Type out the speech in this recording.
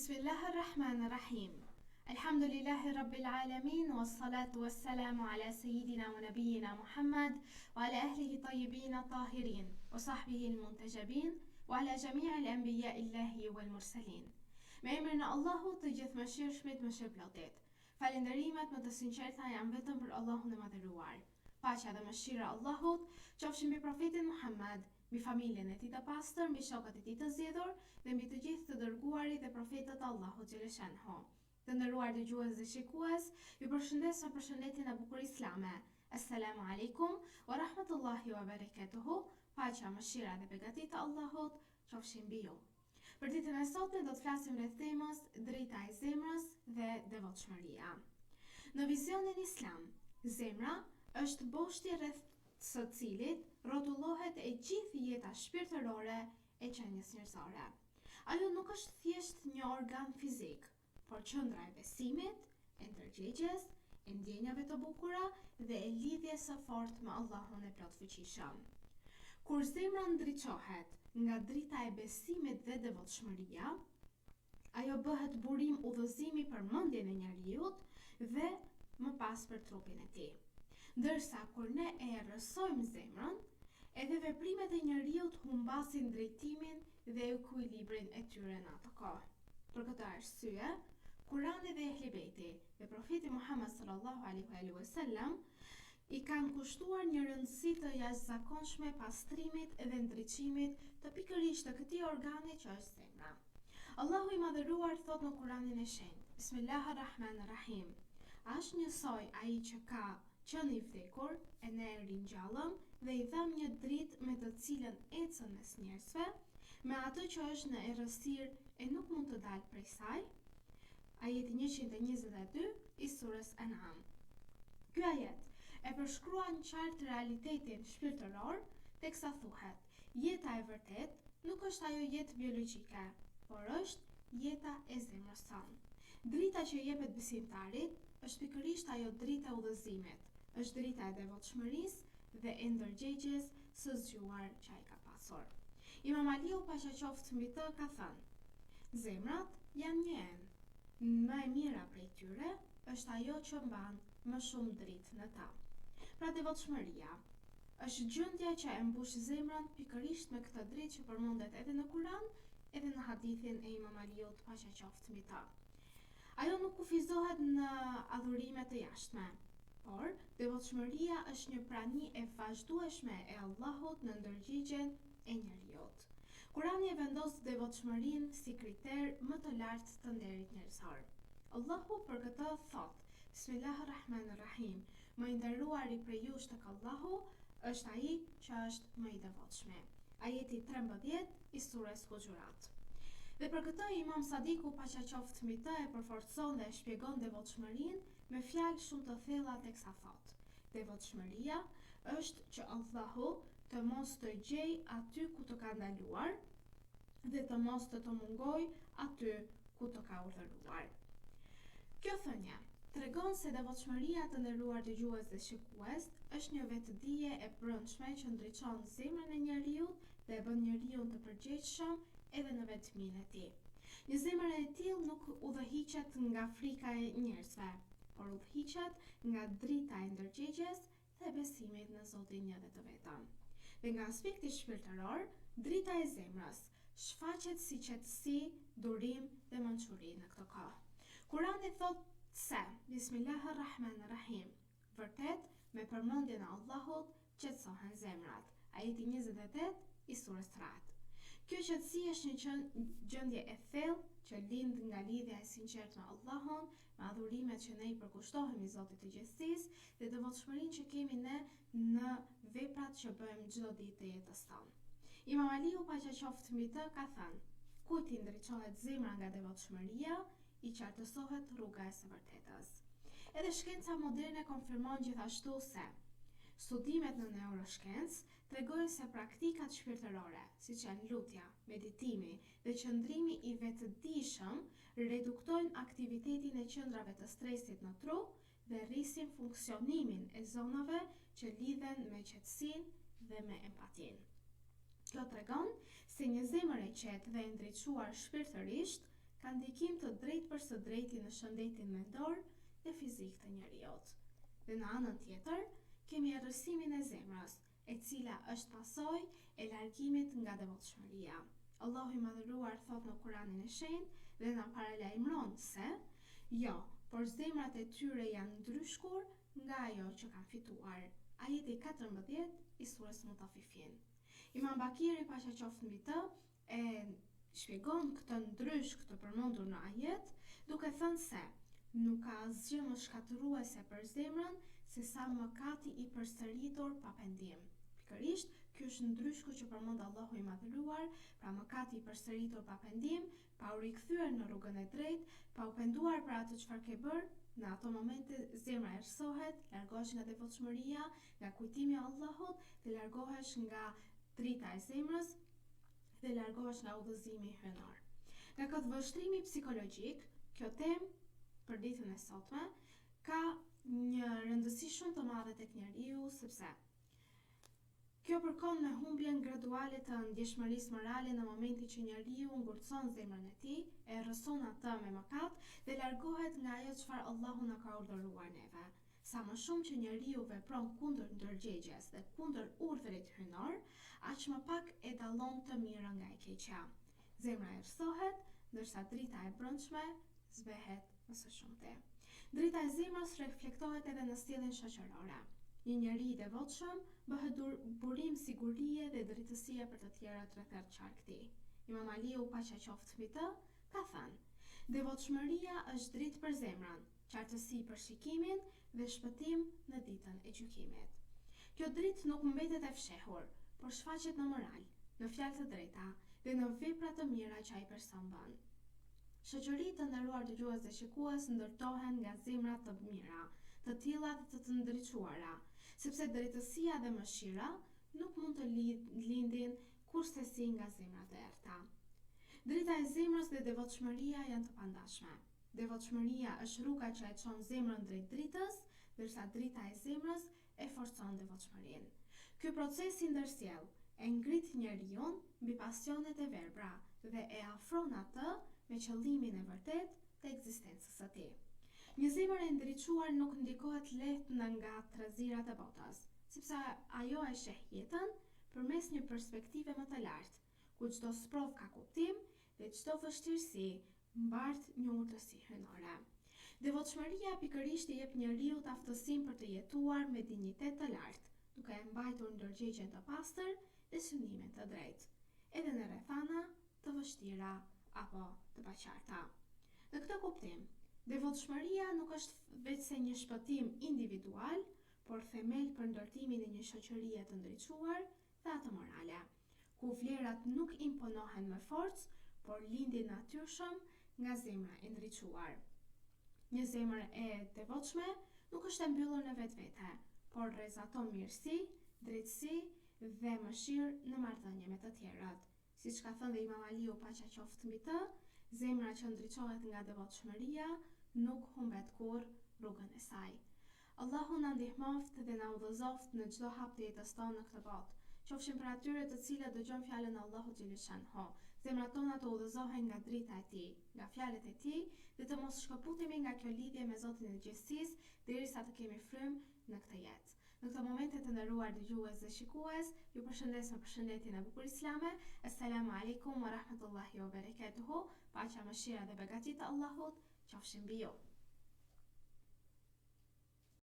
Bismillahirrahmanirrahim. Alhamdulillahi Rabbil Alamin, wassalatu wassalamu ala Sayyidina wa Nabiyina Muhammad, wa ala ahlihi tayyibina tahirin, wa sahbihi al-muntajabin, wa ala jami'i al-anbiya illahi wal mursalin. Me emrin e Allahut të gjithëmëshirshmit më shpëlotet. Falënderimet më të sinqerta janë vetëm për Allahun e madhëruar. Paqja dhe mëshira e Allahut qofshin mbi profetin Muhammad, mbi familjen e tij të pastër, mbi shokët e tij të zgjedhur dhe mbi të gjithë të dërguarit dhe profetët e Allahut xhaleshanhu. Të nderuar dëgjues dhe shikues, ju përshëndes me përshëndetjen e bukur islame. Assalamu alaikum wa rahmatullahi wa barakatuhu. Paqja, mëshira dhe begatit e Allahut qofshin mbi ju. Për ditën e sotme do të flasim rreth temës drejta e zemrës dhe devotshmëria. Në vizionin islam, zemra është boshti rreth së cilit rrotullohet e gjithë jeta shpirtërore e qenies njerëzore. Ajo nuk është thjesht një organ fizik, por qendra e besimit, e ndërgjegjes, e ndjenjave të bukura dhe e lidhjes së fortë me Allahun e plotfuqishëm. Kur zemra ndriçohet nga drita e besimit dhe devotshmëria, ajo bëhet burim udhëzimi për mendjen e njeriut dhe më pas për trupin e tij. Ndërsa kur ne e errësojmë zemrën, edhe veprimet e njeriut humbasin drejtimin dhe ekuilibrin e tyre në atë kohë. Për këtë arsye, Kurani dhe Ehli Bejti dhe profeti Muhammed sallallahu alaihi wasallam i kanë kushtuar një rëndësi të jashtëzakonshme pastrimit dhe ndriçimit të pikërisht të këtij organi që është zemra. Allahu i madhëruar thot në Kuranin e shenjtë: Bismillahirrahmanirrahim. Është njësoj ai që ka qenë i vdekur, e ne e ringjallëm dhe i dham një dritë me të cilën ecën mes njerëzve, me atë që është në errësirë e nuk mund të dalë prej saj. Ajeti 122 i surës An'am. Ky ajet e përshkruan qartë realitetin shpirtëror, teksa thuhet: jeta e vërtet nuk është ajo jetë biologjike, por është jeta e zemrës sonë. Drita që jepet besimtarit është pikërisht ajo drita e udhëzimit, është drita e devotshmërisë dhe e ndërgjegjes së zgjuar që ai ka pasur. Imam Aliu paqja qoftë mbi të ka thënë: zemrat janë një enë, më e mira prej tyre është ajo që mban më shumë dritë në ta. Pra devotshmëria është gjendja që e mbush zemrën pikërisht me këtë dritë që përmendet edhe në Kur'an, edhe në hadithin e Imam Aliut paqja qoftë mbi të. Ajo nuk kufizohet në adhurime të jashtme, por devotshmëria është një prani e vazhdueshme e Allahut në ndërgjegjen e njeriut. Kurani e vendos devotshmërinë si kriter më të lartë të nderit njerëzor. Allahu për këtë thot: Bismillahirrahmanirrahim. Më i nderuari prej jush tek Allahu është ai që është më i devotshëm. Ajeti 13 i surës Huxhurat. Dhe për këtë Imam Sadiku paqja qoftë mbi të e përforcon dhe e shpjegon devotshmërinë me fjalë shumë të thella teksa thot: devotshmëria është që Allahu të mos të gjej aty ku të ka ndaluar dhe të mos të mungoj aty ku të ka urdhëruar. Kjo thënie tregon se devotshmëria, të nderuar dëgjues dhe shikues, është një vetëdije e brendshme që ndriçon zemrën e njeriut dhe e bën njeriun të përgjegjshëm edhe në vetminë e tij. Një zemër e tillë nuk udhëhiqet nga frika e njerëzve, por udhëhiqet nga drita e ndërgjegjes dhe besimit në Zotin një dhe të vetëm. Dhe nga aspekti shpirtëror, drita e zemrës shfaqet si qetësi, durim dhe mençuri në këtë kohë. Kurani thot se Bismillahirrahmanirrahim, vërtet me përmendjen e Allahut qetësohen zemrat. Ajeti 28 i surës Ra'd. Kjo qetësi është një gjendje e thellë që lind nga lidhja e sinqertë me Allahun, me adhurimet që ne i përkushtohemi Zotit të gjithësisë dhe devotshmërinë që kemi ne në veprat që bëjmë çdo ditë të jetës tonë. Imam Aliu paqja qoftë mbi të ka thënë: kujt i ndriçohet zemra nga devotshmëria, i qartësohet rruga e së vërtetës. Edhe shkenca moderne konfirmon gjithashtu se studimet në neuroshkencë tregojnë se praktikat shpirtërore, siç janë lutja, meditimi dhe qëndrimi i vetëdijshëm, reduktojnë aktivitetin e qendrave të stresit në trup dhe rrisin funksionimin e zonave që lidhen me qetësinë dhe me empatinë. Kjo tregon se një zemër e qetë dhe e ndriçuar shpirtërisht ka ndikim të drejtë për së drejti në shëndetin mendor dhe fizik të njeriut. Dhe në anën tjetër, kemi errësimin e zemrës, e cila është pasojë e largimit nga devotshmëria. Allahu i Madhëruar thot në Kuranin e Shenjtë dhe na paralajmëron se jo, por zemrat e tyre janë ndryshkur nga ajo që kanë fituar. Ajeti 14 i surës Mutafifin. Imam Bakiri, paqja qoftë mbi të, e shpjegon këtë ndrysh të përmendur në ajet, duke thënë se nuk ka asgjë më shkatëruese për zemrën se sa mëkati i përsëritur pa pendim. Pikërisht, ky është ndryshku që përmend Allahu i Madhëruar, pra mëkati i përsëritur pa pendim, pa u rikthyer në rrugën e drejtë, pa u penduar për atë çfarë ke bërë. Në ato momente zemra errësohet, largohesh nga devotshmëria, nga kujtimi i Allahut dhe largohesh nga drita e zemrës dhe largohesh nga udhëzimi hyjnor. Nga këtë vështrimi psikologjik, kjo temë për ditën e sotme ka një rëndësi shumë të madhe tek njeriu, sepse kjo përkon me humbjen graduale të ndjeshmërisë morale në momentin që njeriu ngurtson zemrën e tij, e rrëson atë me mëkat dhe largohet nga ajo çfarë Allahu na ka urdhëruar neve. Sa më shumë që njeriu vepron kundër ndërgjegjes dhe kundër urdhrit hyjnor, aq më pak e dallon të mirën nga e keqja. Zemra errësohet, ndërsa drita e brendshme zbehet më së shumti. Drita e zemrës reflektohet edhe në sjelljen shoqërore. Një njeri i devotshëm bëhet burim sigurie dhe drejtësie për të tjerët rreth qarkëtij. Imam Aliu, paqja qoftë mbi të, ka thënë: devotshmëria është dritë për zemrën, qartësi për shikimin dhe shpëtim në ditën e gjykimit. Kjo dritë nuk mbetet e fshehur, por shfaqet në moral, në fjalë të drejta dhe në vepra të mira që ai person bën. Shoqëritë të nderuar dëgjues dhe shikues ndërtohen nga zemra të mira, të tilla dhe të ndriçuara, sepse drejtësia dhe mëshira nuk mund të lindin kurse nga zemra të errta. Drita e zemrës dhe devotshmëria janë të pandashme. Devotshmëria është rruga që e çon zemrën drejt dritës, ndërsa drita e zemrës e forcon devotshmërinë. Ky proces i ndërsjell e ngrit njeriu mbi pasionet e verbra dhe e afron atë me qëllimin e vërtet të ekzistencës së tij. Një zemër e ndriçuar nuk ndikohet lehtë nga trazirat e botës, sepse ajo e sheh jetën përmes një perspektive më të lartë, ku çdo sprov ka kuptim dhe çdo vështirësi mbart një urtësi hyjnore. Devotshmëria pikërisht i jep njeriu aftësinë për të jetuar me dinjitet të lartë, duke e mbajtur ndërgjegjen të pastër dhe synimin të drejtë, edhe në rrethana të vështira apo të paqarta. Në këtë kuptim, devotshmëria nuk është vetëse një shpëtim individual, por themel për ndërtimin e një shoqërie të ndriçuar dhe atë morale, ku vlerat nuk imponohen me forcë, por lindin natyrshëm nga zemra e ndriçuar. Një zemër e devotshme nuk është e mbyllur në vetvete, por rrezaton mirësi, drejtësi dhe mëshirë në marrëdhënie me të tjerët. Siç ka thënë dhe Imam Aliu, paqja qoftë mbi të, zemra që ndriçohet nga devotshmëria nuk humbet kurrë rrugën e saj. Allahu na ndihmoft dhe na udhëzoft në çdo hap të jetës tonë në këtë botë. Qofshim për atyre të cilët dëgjojnë fjalën e Allahut xhaleshanhu. Zemrat tona të udhëzohen nga drita e tij, nga fjalët e tij, dhe të mos shkëputemi nga kjo lidhje me Zotin e gjithësisë derisa të kemi frymë në këtë jetë. Në këtë momente të nderuar dëgjues dhe shikues, ju përshëndes me përshëndetjen e bukur islame. Assalamu alaikum wa rahmatullahi wa barakatuhu. Paqja, mëshira dhe beqatia e Allahut qofshin mbi ju.